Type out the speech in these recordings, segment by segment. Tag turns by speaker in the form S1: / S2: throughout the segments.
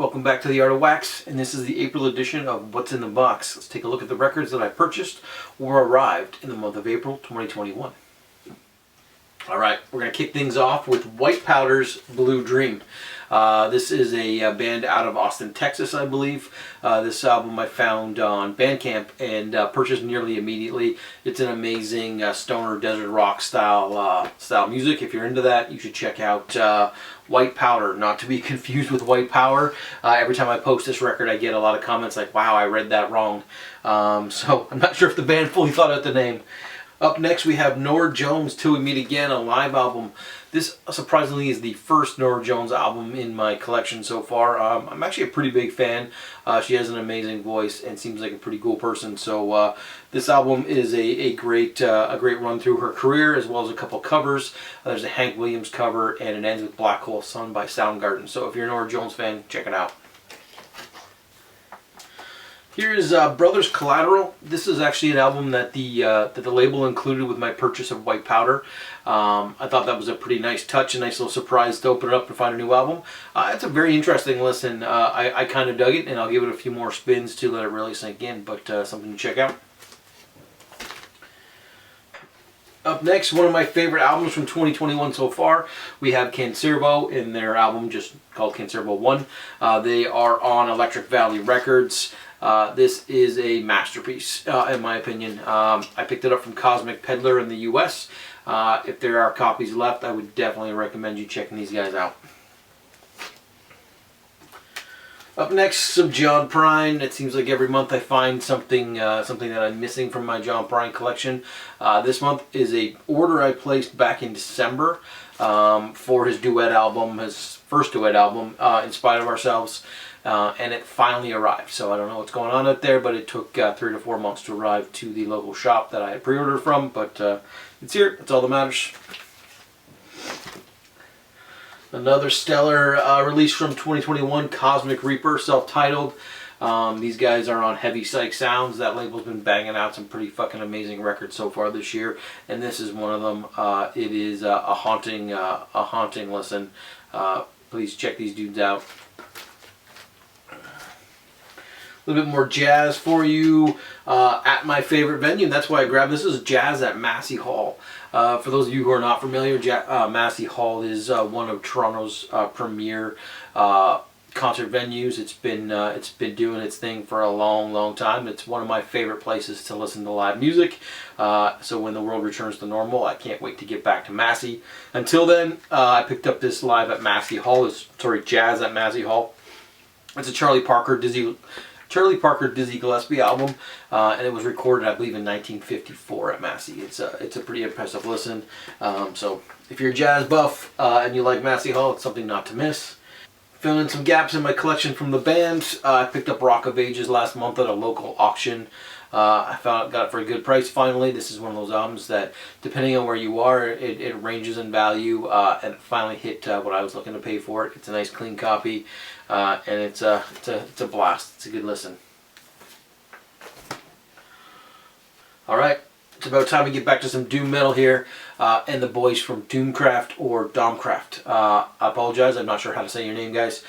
S1: Welcome back to the Art of Wax, and this is the April edition of What's in the Box. Let's take a look at the records that I purchased or arrived in the month of April 2021. Alright, we're going to kick things off with White Powder's Blue Dream. This is a band out of Austin, Texas, I believe. This album I found on Bandcamp and purchased nearly immediately. It's an amazing stoner desert rock style music. If you're into that, you should check out White Powder, not to be confused with White Power. Every time I post this record, I get a lot of comments like, wow, I read that wrong. So I'm not sure if the band fully thought out the name. Up next, we have Norah Jones, Till We Meet Again, a live album. This, surprisingly, is the first Norah Jones album in my collection so far. I'm actually a pretty big fan. She has an amazing voice and seems like a pretty cool person. So this album is a great run through her career, as well as a couple covers. There's a Hank Williams cover, and it ends with Black Hole Sun by Soundgarden. So if you're a Norah Jones fan, check it out. Here is Brothers Collateral. This is actually an album that the label included with my purchase of White Powder. I thought that was a pretty nice touch, a nice little surprise to open it up and find a new album. It's a very interesting listen. I kind of dug it, and I'll give it a few more spins to let it really sink in, but something to check out. Up next, one of my favorite albums from 2021 so far, we have Cancervo in their album just called Cancervo 1. They are on Electric Valley Records. This is a masterpiece, in my opinion. I picked it up from Kozmic Peddler in the US. If there are copies left, I would definitely recommend you checking these guys out. Up next, some John Prine. It seems like every month I find something that I'm missing from my John Prine collection. This month is an order I placed back in December for his duet album, his first duet album, In Spite of Ourselves. And it finally arrived. So I don't know what's going on out there, but it took 3 to 4 months to arrive to the local shop that I had pre-ordered from. But it's here. That's all that matters. Another stellar release from 2021, Cosmic Reaper, self-titled. These guys are on Heavy Psych Sounds. That label's been banging out some pretty fucking amazing records so far this year, and this is one of them. It is a haunting listen. Please check these dudes out. A little bit more jazz for you at my favorite venue, and that's why I grabbed this. This is Jazz at Massey Hall. For those of you who are not familiar, Massey Hall is one of Toronto's premier concert venues. It's been doing its thing for a long time. It's one of my favorite places to listen to live music. So when the world returns to normal, I can't wait to get back to Massey. Until then, I picked up this live at Massey Hall. Jazz at Massey Hall. It's a Charlie Parker Dizzy Gillespie album, and it was recorded, I believe, in 1954 at Massey. It's a pretty impressive listen. So if you're a jazz buff and you like Massey Hall, it's something not to miss. Filling in some gaps in my collection from the band. I picked up Rock of Ages last month at a local auction. I got it for a good price finally. This is one of those albums that, depending on where you are, it ranges in value, and it finally hit what I was looking to pay for it. It's a nice clean copy, and it's a blast. It's a good listen. Alright, it's about time to get back to some doom metal here, and the boys from Doomcraft or Domcraft. I apologize, I'm not sure how to say your name, guys.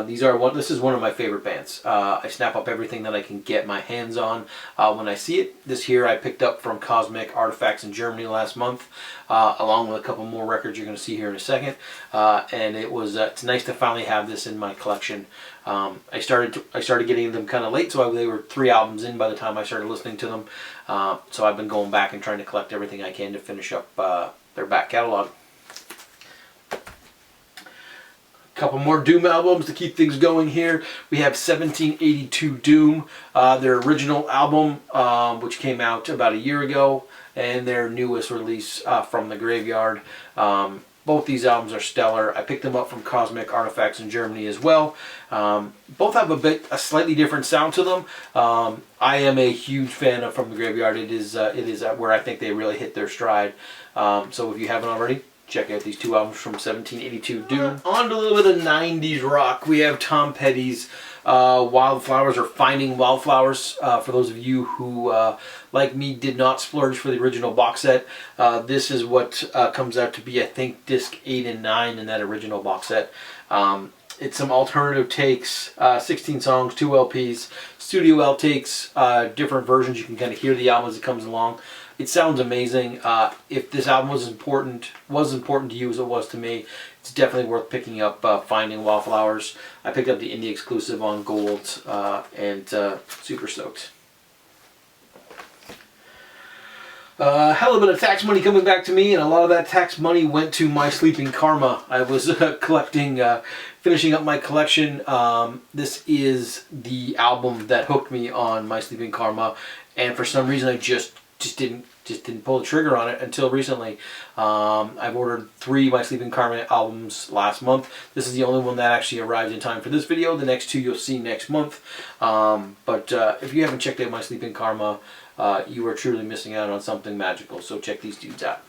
S1: This is one of my favorite bands. I snap up everything that I can get my hands on when I see it. This here I picked up from Kozmic Artifactz in Germany last month, along with a couple more records you're going to see here in a second. And it's nice to finally have this in my collection. I started getting them kind of late, so they were 3 albums in by the time I started listening to them. So I've been going back and trying to collect everything I can to finish up their back catalog. Couple more Doom albums to keep things going here. We have 1782 Doom, their original album, which came out about a year ago, and their newest release, From the Graveyard. Both these albums are stellar. I picked them up from Kozmic Artifactz in Germany as well. Both have a slightly different sound to them. I am a huge fan of From the Graveyard. It is where I think they really hit their stride. So if you haven't already, check out these 2 albums from 1782 Doom. On to a little bit of 90s rock. We have Tom Petty's Wildflowers, or Finding Wildflowers. For those of you who, like me, did not splurge for the original box set, this is what comes out to be, I think, disc 8 and 9 in that original box set. It's some alternative takes, 16 songs, 2 LPs, studio outtakes, different versions. You can kind of hear the album as it comes along. It sounds amazing. If this album was important to you as it was to me, it's definitely worth picking up. Finding Wildflowers. I picked up the indie exclusive on Gold, and super stoked. Hell of a bit of tax money coming back to me, and a lot of that tax money went to My Sleeping Karma. I was finishing up my collection. This is the album that hooked me on My Sleeping Karma, and for some reason I just didn't pull the trigger on it until recently. I've ordered 3 My Sleeping Karma albums last month. This is the only one that actually arrived in time for this video. The next 2 you'll see next month. But if you haven't checked out My Sleeping Karma, you are truly missing out on something magical. So check these dudes out.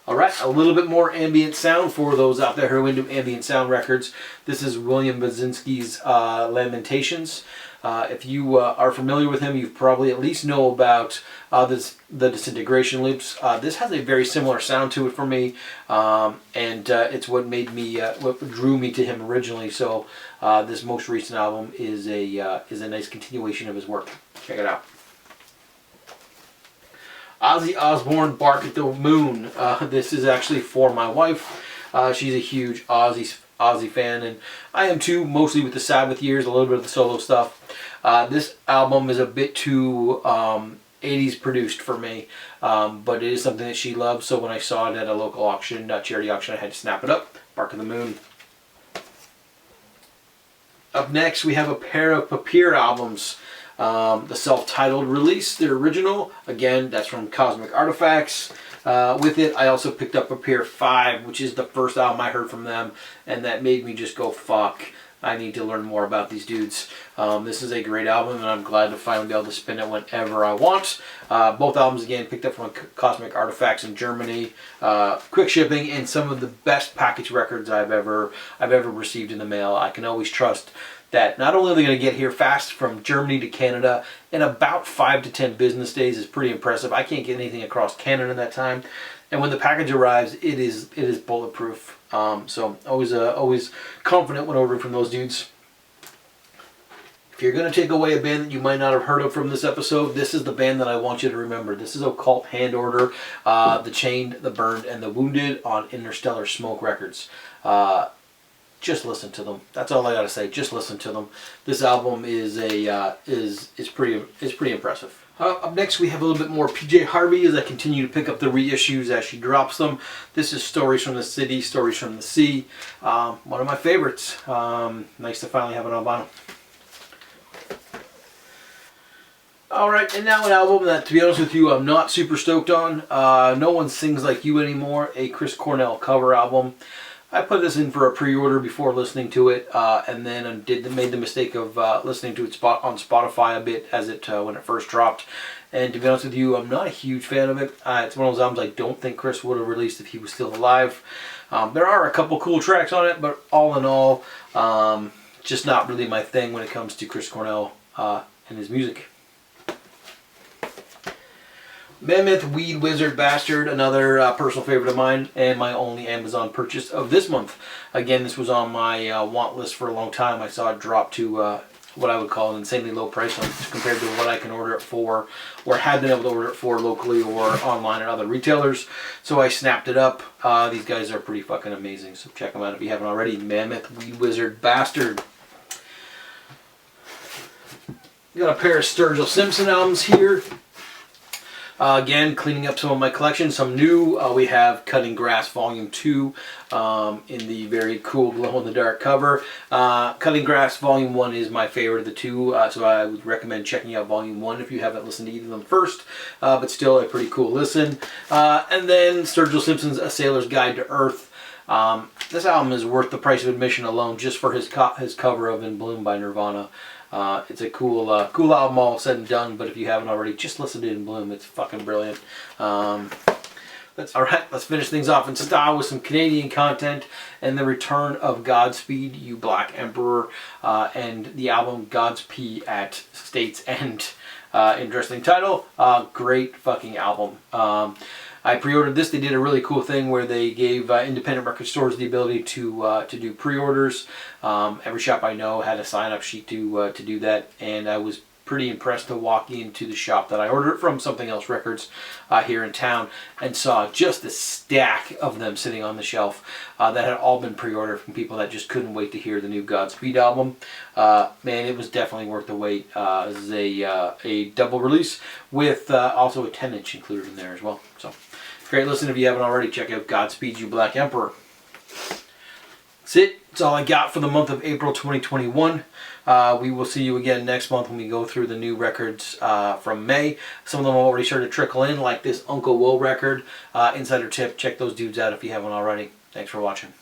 S1: Alright, a little bit more ambient sound for those out there who are into ambient sound records. This is William Basinski's Lamentations. If you are familiar with him, you probably at least know about the disintegration loops. This has a very similar sound to it for me, and it's what made me, what drew me to him originally. So this most recent album is a nice continuation of his work. Check it out. Ozzy Osbourne, Bark at the Moon. This is actually for my wife. She's a huge Ozzy fan, and I am too, mostly with the Sabbath years, a little bit of the solo stuff. This album is a bit too 80s produced for me, but it is something that she loves, so when I saw it at a local auction, charity auction, I had to snap it up. Bark at the Moon. Up next, we have a pair of Papier albums. The self-titled release, the original, again, that's from Kozmic Artifactz. With it, I also picked up Papier 5, which is the first album I heard from them, and that made me just go, fuck, I need to learn more about these dudes. This is a great album, and I'm glad to finally be able to spin it whenever I want. Both albums, again, picked up from Kozmic Artifactz in Germany. Quick shipping, and some of the best package records I've ever received in the mail. I can always trust that not only are they going to get here fast from Germany to Canada in about 5 to 10 business days is pretty impressive. I can't get anything across Canada in that time. And when the package arrives, it is bulletproof. So always confident when ordering from those dudes. If you're going to take away a band that you might not have heard of from this episode, this is the band that I want you to remember. This is Occult Hand Order, The Chained, The Burned, and The Wounded on Interstellar Smoke Records. Just listen to them. That's all I gotta say. Just listen to them. This album is pretty impressive. Up next, we have a little bit more PJ Harvey as I continue to pick up the reissues as she drops them. This is Stories from the City, Stories from the Sea. One of my favorites. Nice to finally have it on vinyl. Alright, and now an album that, to be honest with you, I'm not super stoked on. No One Sings Like You Anymore, a Chris Cornell cover album. I put this in for a pre-order before listening to it, and then made the mistake of listening to it on Spotify a bit as when it first dropped. And to be honest with you, I'm not a huge fan of it. It's one of those albums I don't think Chris would have released if he was still alive. There are a couple cool tracks on it, but all in all, just not really my thing when it comes to Chris Cornell and his music. Mammoth Weed Wizard Bastard, another personal favorite of mine, and my only Amazon purchase of this month. Again, this was on my want list for a long time. I saw it drop to what I would call an insanely low price compared to what I can order it for, or had been able to order it for locally or online at other retailers. So I snapped it up. These guys are pretty fucking amazing, so check them out if you haven't already. Mammoth Weed Wizard Bastard. Got a pair of Sturgill Simpson albums here. Again, cleaning up some of my collection, some new. We have Cutting Grass Volume 2 in the very cool glow-in-the-dark cover. Cutting Grass Volume 1 is my favorite of the two, so I would recommend checking out Volume 1 if you haven't listened to either of them first, but still a pretty cool listen. And then Sturgill Simpson's A Sailor's Guide to Earth. This album is worth the price of admission alone just for his cover of In Bloom by Nirvana. It's a cool album all said and done, but if you haven't already, just listen to In Bloom. It's fucking brilliant. Alright, let's finish things off in style with some Canadian content and the return of Godspeed, You Black Emperor, and the album Godspeed at State's End. Interesting title. Great fucking album. I pre-ordered this. They did a really cool thing where they gave independent record stores the ability to do pre-orders. Every shop I know had a sign-up sheet to do that, and I was pretty impressed to walk into the shop that I ordered it from, Something Else Records, here in town, and saw just a stack of them sitting on the shelf that had all been pre-ordered from people that just couldn't wait to hear the new Godspeed album. Man, it was definitely worth the wait. This is a double release with also a 10-inch included in there as well. So, great listen. If you haven't already, check out Godspeed You Black Emperor. That's it. That's all I got for the month of April 2021. We will see you again next month when we go through the new records from May. Some of them have already started to trickle in, like this Uncle Will record. Insider tip, check those dudes out if you haven't already. Thanks for watching.